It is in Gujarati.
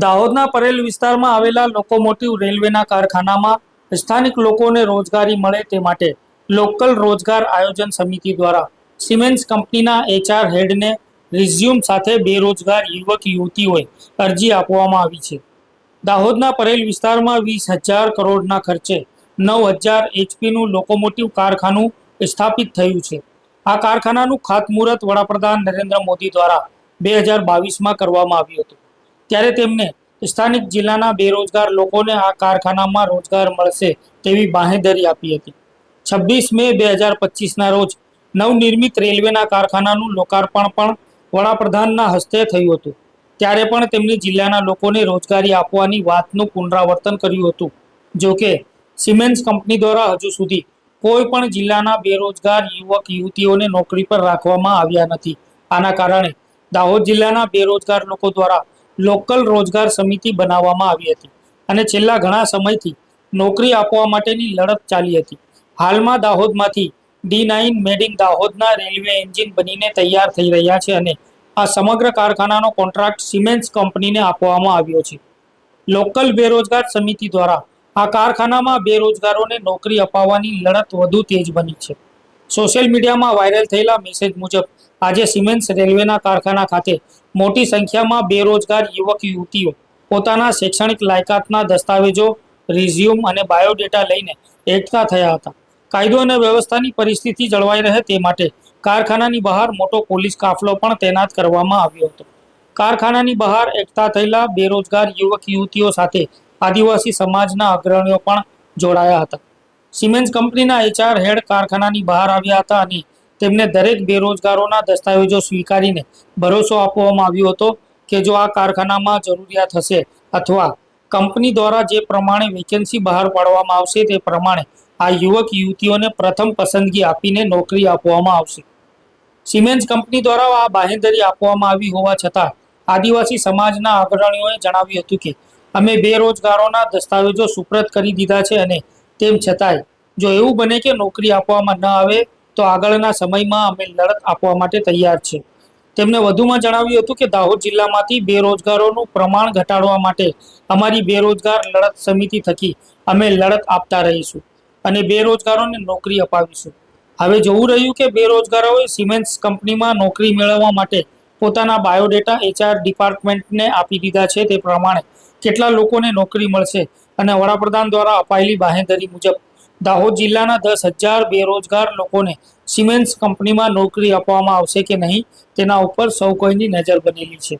દાહોદના પરેલ વિસ્તારમાં આવેલા લોકોમોટિવ રેલવેના કારખાનામાં સ્થાનિક લોકોને રોજગારી મળે તે માટે લોકલ રોજગાર આયોજન સમિતિ દ્વારા સિમેન્સ કંપનીના એચઆર હેડને રિઝ્યુમ સાથે બેરોજગાર યુવક યુવતીઓએ અરજી આપવામાં આવી છે। દાહોદના પરેલ વિસ્તારમાં 20,000 કરોડના ખર્ચે 9,000 એચપીનું લોકોમોટિવ કારખાનું સ્થાપિત થયું છે। આ કારખાનાનું ખાતમુહૂર્ત વડાપ્રધાન નરેન્દ્ર મોદી દ્વારા 2022માં કરવામાં આવ્યું હતું। ત્યારે તેમને સ્થાનિક જિલ્લાના બેરોજગાર લોકોને આ કારખાનામાં રોજગાર મળશે તેવી બાંહેધરી આપી હતી। 26 મે 2025ના રોજ નવનિર્મિત રેલવેના કારખાનાનું લોકાર્પણ પણ વડાપ્રધાનના હસ્તે થયું હતું। ત્યારે પણ તેમણે જિલ્લાના લોકોને રોજગારી આપવાની વાતનું પુનરાવર્તન કર્યું હતું। જોકે સિમેન્સ કંપની દ્વારા હજુ સુધી કોઈ પણ જિલ્લાના બેરોજગાર યુવક યુવતીઓને નોકરી પર રાખવામાં આવ્યા નથી। આના કારણે દાહોદ જિલ્લાના બેરોજગાર લોકો દ્વારા લોકલ રોજગાર સમિતિ બનાવવામાં આવી હતી અને છેલ્લા ઘણા સમયથી નોકરી આપવા માટેની લડત ચાલી હતી। હાલમાં દાહોદમાંથી D9 મેડિંગ દાહોદના રેલવે એન્જિન બનીને તૈયાર થઈ રહ્યા છે અને આ સમગ્ર કારખાનાનો કોન્ટ્રાક્ટ સિમેન્સ કંપનીને આપવામાં આવ્યો છે। લોકલ બેરોજગાર સમિતિ દ્વારા આ કારખાનામાં બેરોજગારોને નોકરી અપાવવાની લડત વધુ તેજ બની છે। સોશિયલ મીડિયામાં વાયરલ થયેલા મેસેજ મુજબ આજે સિમેન્સ રેલવેના કારખાના ખાતે મોટી સંખ્યામાં બેરોજગાર યુવક યુવતીઓ પોતાના શૈક્ષણિક લાયકાતના દસ્તાવેજો, રિઝ્યુમ અને બાયોડેટા લઈને એકઠા થયા હતા। કાયદો અને વ્યવસ્થાની પરિસ્થિતિ જળવાઈ રહે તે માટે કારખાનાની બહાર મોટો પોલીસ કાફલો પણ તૈનાત કરવામાં આવ્યો હતો। કારખાનાની બહાર એકઠા થયેલા બેરોજગાર યુવક યુવતીઓ સાથે આદિવાસી સમાજના અગ્રણીઓ પણ જોડાયા હતા। સિમેન્સ કંપનીના એચઆર હેડ કારખાનાની બહાર આવ્યા હતા અને તેમને દરેક બેરોજગારોના દસ્તાવેજો સ્વીકારીને ભરોસો આપવામાં આવ્યો હતો કે જો આ કારખાનામાં જરૂરિયાત હશે અથવા કંપની દ્વારા જે પ્રમાણે વેકેન્સી બહાર પાડવામાં આવશે તે પ્રમાણે આ યુવક યુવતીઓને પ્રથમ પસંદગી આપીને નોકરી આપવામાં આવશે। સિમેન્સ કંપની દ્વારા આ બાંહેધરી આપવામાં આવી હોવા છતાં આદિવાસી સમાજના અગ્રણીઓએ જણાવ્યું હતું કે અમે બેરોજગારોના દસ્તાવેજો સુપ્રત કરી દીધા છે અને તેમ છતાંય જો એવું બને કે નોકરી આપવામાં ન આવે તો આગળના સમયમાં અમે લડત આપવા માટે તૈયાર છે। તેમણે વધુમાં જણાવ્યું હતું કે દાહોદ જિલ્લામાંથી બેરોજગારોનું પ્રમાણ ઘટાડવા માટે અમારી બેરોજગાર લડત સમિતિ થકી અમે લડત આપતા રહીશું અને બેરોજગારોને નોકરી અપાવીશું। હવે જોવું રહ્યું કે બેરોજગારોએ સિમેન્સ કંપનીમાં નોકરી મેળવવા માટે પોતાના બાયોડેટા એચઆર ડિપાર્ટમેન્ટને આપી દીધા છે તે પ્રમાણે કેટલા લોકોને નોકરી મળશે અને વડાપ્રધાન દ્વારા અપાયેલી બાંહેધરી મુજબ દાહોદ જિલ્લાના 10,000 બેરોજગાર લોકોને સિમેન્સ કંપનીમાં નોકરી આપવામાં આવશે કે નહીં તેના ઉપર સૌ કોઈની નજર બનેલી છે।